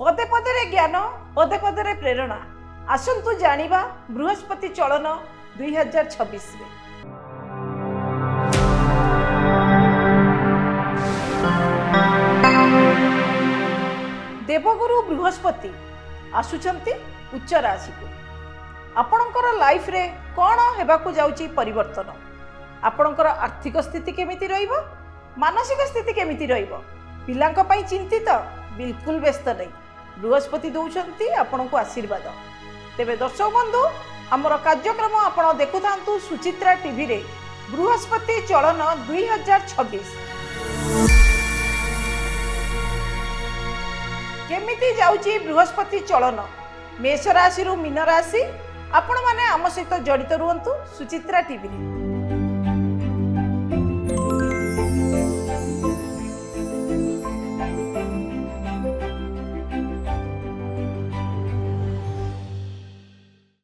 पदे पदे ज्ञान पदे पदे प्रेरणा आसतु जानिबा बृहस्पति चलन 2026 रे। देवगुरु बृहस्पति आसुचंती उच्च राशि को आपणकर लाइफ रे कौन हेबाकु जाउची परिवर्तन आपणकर आर्थिक स्थिति केमिति रहिबो मानसिक स्थिति केमिति रहिबो पिलांक पई चिंतित बिल्कुल व्यस्त नहीं बृहस्पति दौरान आपण को आशीर्वाद तेरे दर्शक बंधु आमर कार्यक्रम आपण देखुथांतु सुचित्रा टीवी रे बृहस्पति चलन 2026 केमिति जाउची बृहस्पति चलन मेष राशि रु मीन राशि आपण माने आम सहित जड़ित रुहंतु सुचित्रा टीवी रे।